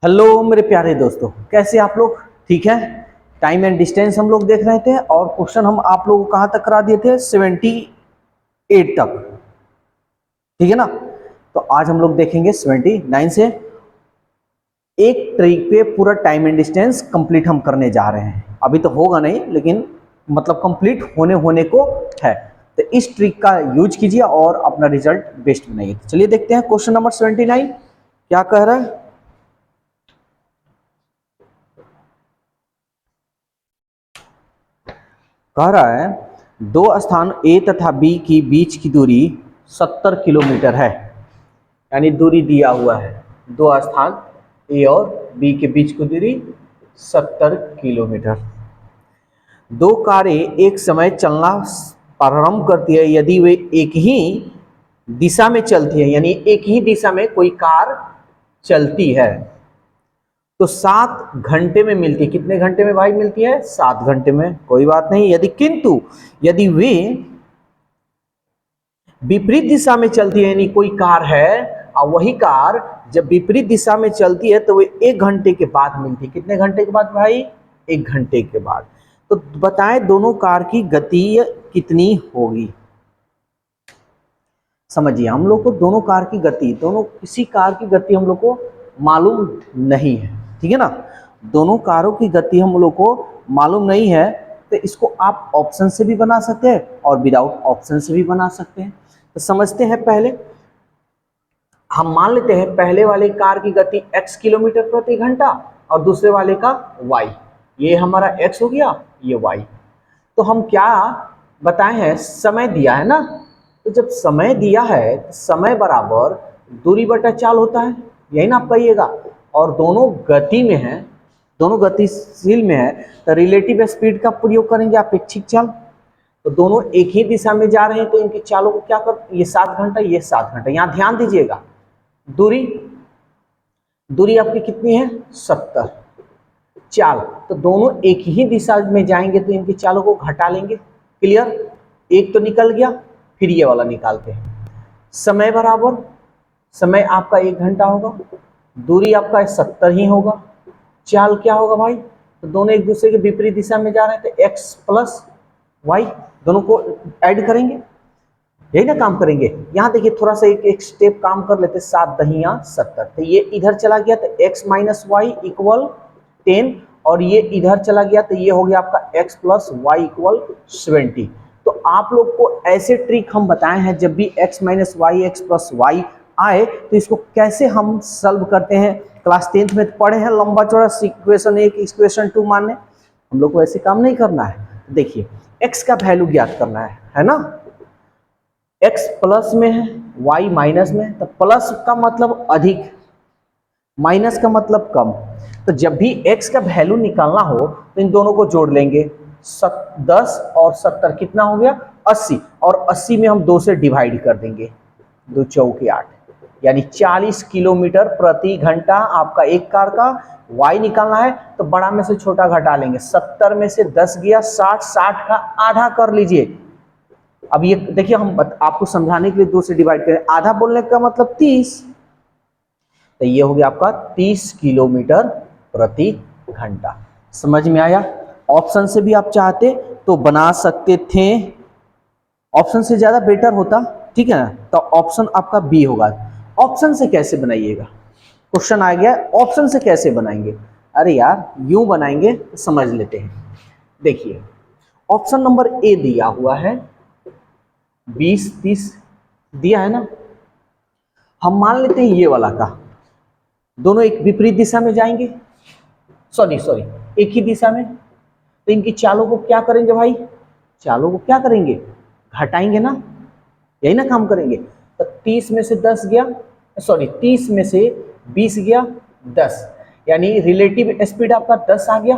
Hello मेरे प्यारे दोस्तों, कैसे आप लोग? ठीक है। टाइम एंड डिस्टेंस हम लोग देख रहे थे और क्वेश्चन हम आप लोगों को कहाँ तक करा दिए थे? 78 तक। ठीक है ना। तो आज हम लोग देखेंगे 79 से। एक ट्रिक पे पूरा टाइम एंड डिस्टेंस कंप्लीट हम करने जा रहे हैं। अभी तो होगा नहीं, लेकिन मतलब कंप्लीट होने को है। तो इस ट्रिक का यूज कीजिए और अपना रिजल्ट बेस्ट बनाइए। तो चलिए देखते हैं क्वेश्चन नंबर 79 क्या कह रहा है। कह रहा है दो स्थान ए तथा बी की बीच की दूरी 70 किलोमीटर है। यानी दूरी दिया हुआ है, दो स्थान ए और बी के बीच की दूरी 70 किलोमीटर। दो कारें एक समय चलना प्रारंभ करती है यदि वे एक ही दिशा में चलती है, यानी एक ही दिशा में कोई कार चलती है तो 7 घंटे में मिलती है। कितने घंटे में भाई मिलती है? 7 घंटे में। कोई बात नहीं। यदि वे विपरीत दिशा में चलती है, यानी कोई कार है और वही कार जब विपरीत दिशा में चलती है तो वे 1 घंटे के बाद मिलती है। कितने घंटे के बाद भाई? 1 घंटे के बाद। तो बताएं दोनों कार की गति कितनी होगी। समझिए, हम लोग को दोनों कार की गति, दोनों किसी कार की गति हम लोग को मालूम नहीं है। ठीक है ना। दोनों कारों की गति हम लोग को मालूम नहीं है, तो इसको आप ऑप्शन से भी बना सकते हैं और विदाउट ऑप्शन से भी बना सकते हैं। तो समझते हैं। पहले हम मान लेते हैं पहले वाले कार की गति x किलोमीटर प्रति घंटा और दूसरे वाले का y। ये हमारा x हो गया, ये y। तो हम क्या बताए हैं? समय दिया है ना। तो जब समय दिया है तो समय बराबर दूरी बटा चाल होता है, यही ना आप कहिएगा। और दोनों गति में है, दोनों गतिशील में है, तो रिलेटिव स्पीड का प्रयोग करेंगे, अपेक्षिक चाल। तो दोनों एक ही दिशा में जा रहे हैं तो इनकी चालों को क्या कर, ये 7 घंटा, ये 7 घंटा। यहां ध्यान दीजिएगा, दूरी दूरी आपकी कितनी है? 70। चाल तो दोनों एक ही दिशा में जाएंगे तो इनकी चालों को घटा लेंगे। क्लियर? एक तो निकल गया, फिर ये वाला निकालते हैं। समय बराबर, समय आपका 1 घंटा होगा, दूरी आपका 70 ही होगा। चाल क्या होगा भाई? तो दोनों एक दूसरे के विपरीत दिशा में जा रहे हैं तो x प्लस वाई, दोनों को ऐड करेंगे, यही ना काम करेंगे। यहां देखिए थोड़ा सा एक स्टेप काम कर लेते। 7×10⁻70, तो ये इधर चला गया तो x माइनस वाई इक्वल 10, और ये इधर चला गया तो ये हो गया आपका x प्लस वाई इक्वल 70। तो आप लोग को ऐसे ट्रिक हम बताए हैं, जब भी x minus Y X plus Y आए तो इसको कैसे हम सॉल्व करते हैं। क्लास 10th में पढ़े हैं, लंबा चौड़ा इक्वेशन 1 इक्वेशन 2 मानने। हम लोग को ऐसे काम नहीं करना है। देखिए x का वैल्यू ज्ञात करना है ना। x प्लस में है, y माइनस में, तो प्लस का मतलब अधिक, माइनस का मतलब कम। तो जब भी x का वैल्यू निकालना हो तो इन दोनों को जोड़ लेंगे। 10 और 70 कितना हो गया? 80। और 80 में हम 2 से डिवाइड कर देंगे, 2 चौके 8, यानी 40 किलोमीटर प्रति घंटा आपका एक कार का y निकालना है। तो बड़ा में से छोटा घटा लेंगे। 70 में से 10 गया 60, 60 का आधा कर लीजिए। अब ये देखिए, हम आपको समझाने के लिए 2 से डिवाइड करें। आधा बोलने का मतलब 30, तो ये हो गया आपका 30 किलोमीटर प्रति घंटा। समझ में आया? ऑप्शन से भी आप चाहते तो बना सकते थे, ऑप्शन से ज्यादा बेटर होता। ठीक है ना। तो ऑप्शन आपका बी होगा। ऑप्शन से कैसे बनाइएगा? क्वेश्चन आ गया, ऑप्शन से कैसे बनाएंगे? अरे यार यूं बनाएंगे, समझ लेते हैं। देखिए ऑप्शन नंबर ए दिया हुआ है 20 30 दिया है ना। हम मान लेते हैं ये वाला का, दोनों एक विपरीत दिशा में जाएंगे, सॉरी एक ही दिशा में। तो इनकी चालों को क्या करेंगे भाई? चालों को क्या करेंगे? घटाएंगे ना, यही ना काम करेंगे। तो 30 में से 10 गया, सॉरी 30 में से 20 गया 10, यानी रिलेटिव स्पीड आपका 10 आ गया।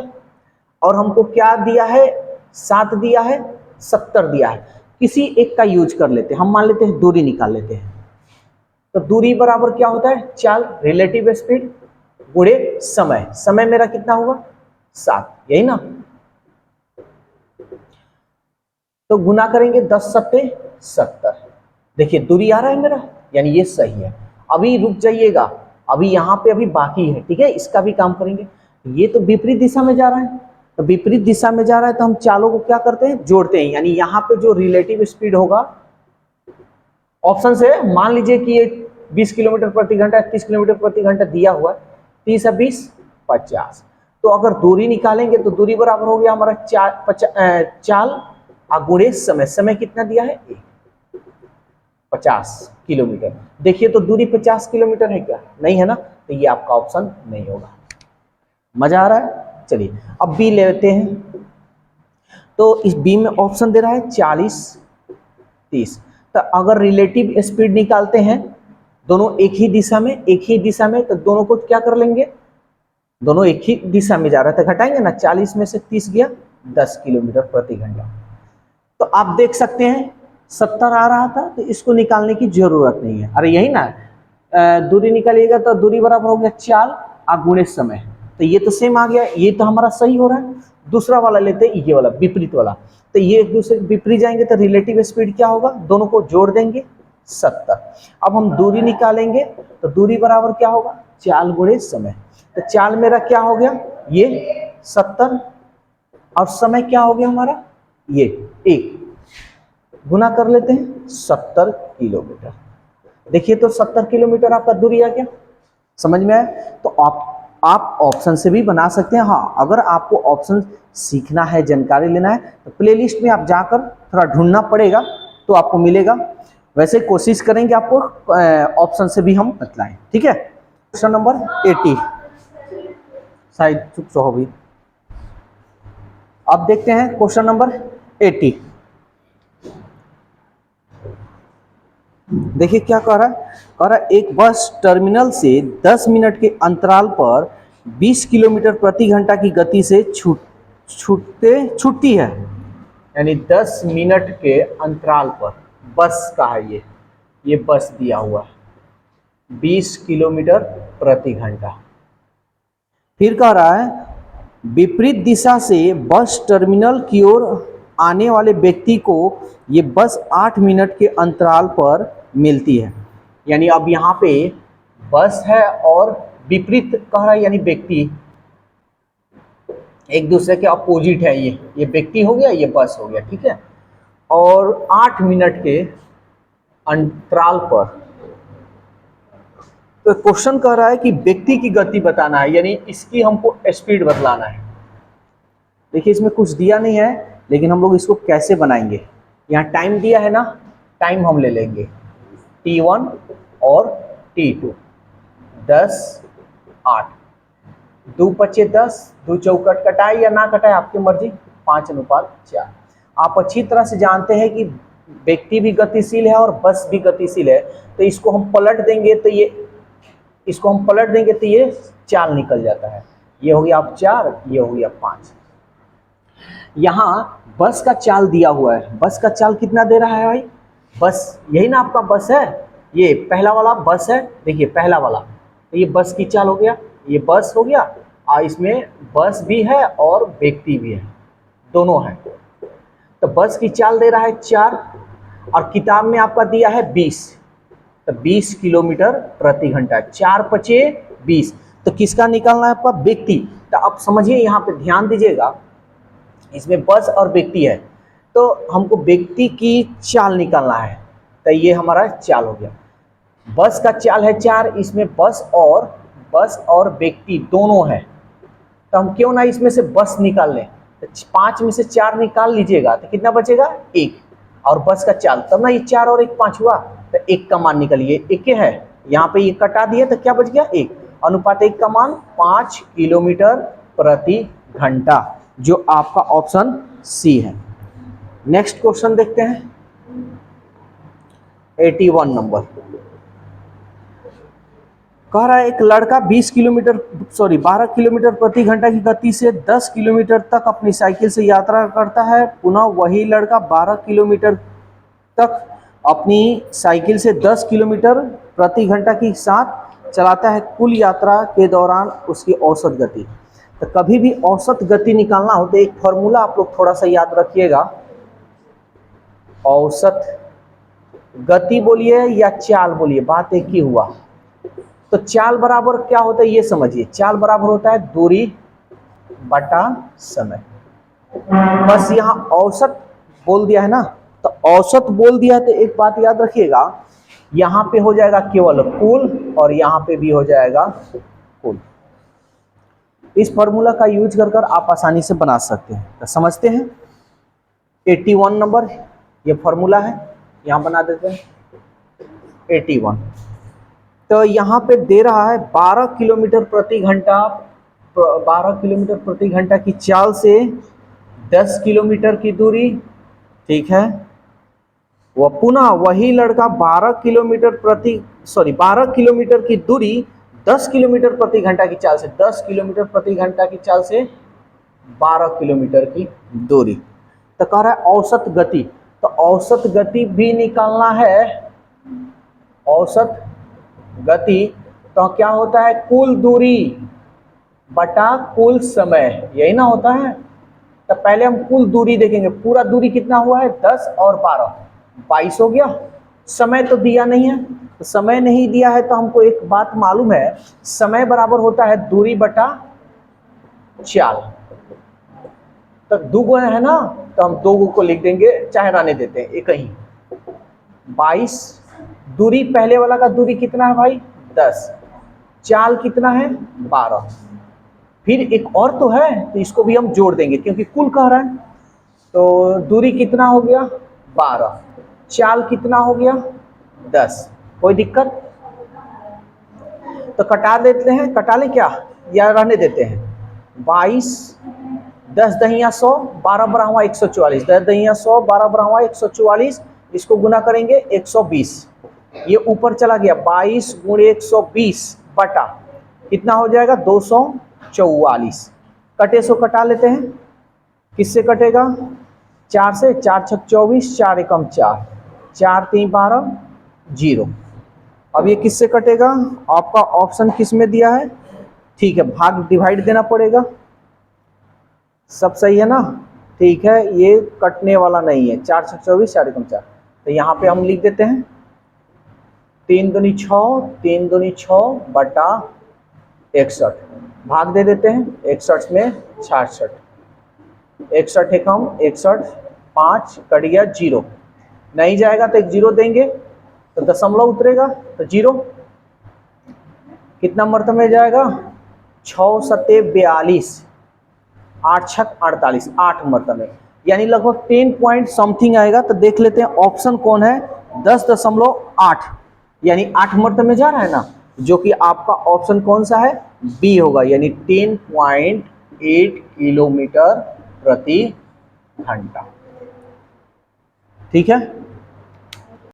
और हमको क्या दिया है? 7 दिया है, 70 दिया है। किसी एक का यूज कर लेते हैं। हम मान लेते हैं दूरी निकाल लेते हैं। तो दूरी बराबर क्या होता है? चाल, रिलेटिव स्पीड गुणे समय। समय मेरा कितना होगा? 7, यही ना। तो गुना करेंगे 10 सत्ते 70। देखिए दूरी आ रहा है मेरा, यानी ये सही है। अभी रुक जाइएगा, अभी यहाँ पे अभी बाकी है, ठीक है, इसका भी काम करेंगे। ये तो विपरीत दिशा में जा रहा है, तो विपरीत दिशा में जा रहा है तो हम चालों को क्या करते हैं, जोड़ते हैं। यानी यहाँ पे जो रिलेटिव स्पीड होगा ऑप्शन से, मान लीजिए कि ये 20 किलोमीटर प्रति घंटा, 30 किलोमीटर प्रति घंटा दिया हुआ है, 30 और 20 50। तो अगर दूरी निकालेंगे तो दूरी बराबर हो गया हमारा चाल गुणे समय। समय कितना दिया है, 50 किलोमीटर। देखिए तो दूरी 50 किलोमीटर है क्या, नहीं है ना, तो ये आपका ऑप्शन नहीं होगा। मजा आ रहा है। चलिए अब बी लेते हैं। तो इस बी में ऑप्शन दे रहा है 40 30। तो अगर रिलेटिव स्पीड निकालते हैं दोनों एक ही दिशा में, तो दोनों को क्या कर लेंगे, दोनों एक ही दिशा में जा रहा है तो घटाएंगे ना, 40 में से 30 गया 10 किलोमीटर प्रति घंटा। तो आप देख सकते हैं 70 आ रहा था, तो इसको निकालने की जरूरत नहीं है। अरे यही ना, दूरी निकालिएगा तो दूरी बराबर हो गया चाल गुणे समय, तो ये तो सेम आ गया, ये तो हमारा सही हो रहा है। दूसरा वाला लेते हैं, ये वाला विपरीत वाला, तो ये एक दूसरे विपरीत जाएंगे तो रिलेटिव स्पीड क्या होगा, दोनों को जोड़ देंगे 70। अब हम दूरी निकालेंगे तो दूरी बराबर क्या होगा, चाल गुणे समय। तो चाल मेरा क्या हो गया, ये 70, और समय क्या हो गया हमारा, ये 1, गुना कर लेते हैं 70 किलोमीटर। देखिए तो 70 किलोमीटर आपका दूरी आ गया, समझ में आया। तो आप ऑप्शन से भी बना सकते हैं। हाँ, अगर आपको ऑप्शन सीखना है, जानकारी लेना है, तो प्लेलिस्ट में आप जाकर थोड़ा ढूंढना पड़ेगा तो आपको मिलेगा। वैसे कोशिश करेंगे आपको ऑप्शन से भी हम बतलाएं, ठीक है। क्वेश्चन नंबर 80, शायद चुप सो हो भी। अब देखते हैं क्वेश्चन नंबर 80। देखिए क्या कह रहा है, कह रहा है एक बस टर्मिनल से 10 मिनट के अंतराल पर 20 किलोमीटर प्रति घंटा की गति से छूटती है। यानी 10 मिनट के अंतराल पर बस का है, ये बस दिया हुआ है 20 किलोमीटर प्रति घंटा। फिर कह रहा है विपरीत दिशा से बस टर्मिनल की ओर आने वाले व्यक्ति को ये बस 8 मिनट के अंतराल पर मिलती है। यानी अब यहाँ पे बस है और विपरीत कह रहा है, यानी व्यक्ति एक दूसरे के अपोजिट है। ये व्यक्ति हो गया, ये बस हो गया, ठीक है। और 8 मिनट के अंतराल पर, तो क्वेश्चन कह रहा है कि व्यक्ति की गति बताना है, यानी इसकी हमको स्पीड बदलाना है। देखिए इसमें कुछ दिया नहीं है, लेकिन हम लोग इसको कैसे बनाएंगे, यहाँ टाइम दिया है ना, टाइम हम ले लेंगे T1 और T2, 10 8, 2 पचे 10, 2 चौकट कटाए या ना कटाए आपकी मर्जी, 5:4। आप अच्छी तरह से जानते हैं कि व्यक्ति भी गतिशील है और बस भी गतिशील है, तो इसको हम पलट देंगे तो ये चाल निकल जाता है। ये हो गया आप 4, ये हो गया 5। यहाँ बस का चाल दिया हुआ है, बस का चाल कितना दे रहा है भाई, बस यही ना आपका बस है, ये पहला वाला बस है। देखिए पहला वाला, तो ये बस की चाल हो गया, ये बस हो गया, और इसमें बस भी है और व्यक्ति भी है, दोनों है। तो बस की चाल दे रहा है 4, और किताब में आपका दिया है 20, तो 20 किलोमीटर प्रति घंटा, 4 पचे 20। तो किसका निकालना है आपका, व्यक्ति। तो अब समझिए, यहाँ पे ध्यान दीजिएगा, इसमें बस और व्यक्ति है, तो हमको व्यक्ति की चाल निकालना है। तो ये हमारा चाल हो गया, बस का चाल है 4, इसमें बस और व्यक्ति दोनों है, तो हम क्यों ना इसमें से बस निकाल लें। तो 5 में से 4 निकाल लीजिएगा तो कितना बचेगा, 1, और बस का चाल, तब ना ये 4 और 1 5 हुआ, तो 1 का मान निकलिए, 1 है, यहाँ पे ये कटा दिए तो क्या बच गया, 1। अनुपात 1 का मान 5 किलोमीटर प्रति घंटा, जो आपका ऑप्शन सी है। नेक्स्ट क्वेश्चन देखते हैं 81 नंबर। कह रहा है एक लड़का 12 किलोमीटर प्रति घंटा की गति से 10 किलोमीटर तक अपनी साइकिल से यात्रा करता है। पुनः वही लड़का 12 किलोमीटर तक अपनी साइकिल से 10 किलोमीटर प्रति घंटा के साथ चलाता है। कुल यात्रा के दौरान उसकी औसत गति। तो कभी भी औसत गति निकालना हो तो एक फॉर्मूला आप लोग थोड़ा सा याद रखिएगा, औसत गति बोलिए या चाल बोलिए, बात एक ही हुआ। तो चाल बराबर क्या होता है ये समझिए, चाल बराबर होता है दूरी बटा समय। बस यहाँ औसत बोल दिया है ना, तो औसत बोल दिया है तो एक बात याद रखिएगा, यहाँ पे हो जाएगा केवल कुल और यहाँ पे भी हो जाएगा कुल। इस फॉर्मूला का यूज कर आप आसानी से बना सकते हैं। तो समझते हैं 81 नंबर ये फॉर्मूला है, यहाँ बना देते हैं 81। तो यहाँ पे दे रहा है 12 किलोमीटर प्रति घंटा, 12 किलोमीटर प्रति घंटा की चाल से 10 किलोमीटर की दूरी, ठीक है। वह पुनः वही लड़का 12 किलोमीटर की दूरी 10 किलोमीटर प्रति घंटा की चाल से, 10 किलोमीटर प्रति घंटा की चाल से 12 किलोमीटर की दूरी। तो कह रहा है औसत गति, तो औसत गति भी निकालना है। औसत गति तो क्या होता है, कुल दूरी बटा कुल समय, यही ना होता है। तो पहले हम कुल दूरी देखेंगे, पूरा दूरी कितना हुआ है 10 और 12, 22 हो गया। समय तो दिया नहीं है, तो समय नहीं दिया है तो हमको एक बात मालूम है, समय बराबर होता है दूरी बटा चाल। तो दो गो है ना, तो हम दो गो को लिख देंगे, चाहे रहने देते हैं एक ही। 22 दूरी, पहले वाला का दूरी कितना है भाई 10, चाल कितना है 12, फिर एक और तो है तो इसको भी हम जोड़ देंगे क्योंकि कुल कह रहा है। तो दूरी कितना हो गया 12, चाल कितना हो गया 10, कोई दिक्कत? तो कटा देते हैं, कटा लें क्या या रहने देते हैं? 22 10 दहिया 100, 12 बरा हुआ 144, 10 दहिया 100, 12 बरा हुआ 144, इसको गुना करेंगे 120, ये ऊपर चला गया 22 गुणे 120 बटा कितना हो जाएगा 244। कटे सो कटा लेते हैं, किससे कटेगा 4 से, 4 छक 24, 4 एकम 4, 4 3 12 0। अब ये किससे कटेगा, आपका ऑप्शन किस में दिया है, ठीक है भाग डिवाइड देना पड़ेगा, सब सही है ना, ठीक है ये कटने वाला नहीं है, 4 छक 24, 4 एकम 4। तो यहाँ पे हम लिख देते हैं 3 दूनी 6, 3 दूनी 6 बटा 61, भाग दे देते हैं 61 में 66, 61 एकम 61, 5 कट गया 0, नहीं जाएगा तो एक 0 देंगे तो दशमलव उतरेगा, तो 0 कितना मर्तबे में जाएगा 6 सत्ते 42, 8 छक 48, 8 मर्तबे, यानी लगभग 10 पॉइंट समथिंग आएगा। तो देख लेते हैं ऑप्शन कौन है 10.8, यानी 8 मर्तबे में जा रहा है ना, जो कि आपका ऑप्शन कौन सा है बी होगा, यानी 10.8 किलोमीटर प्रति घंटा, ठीक है।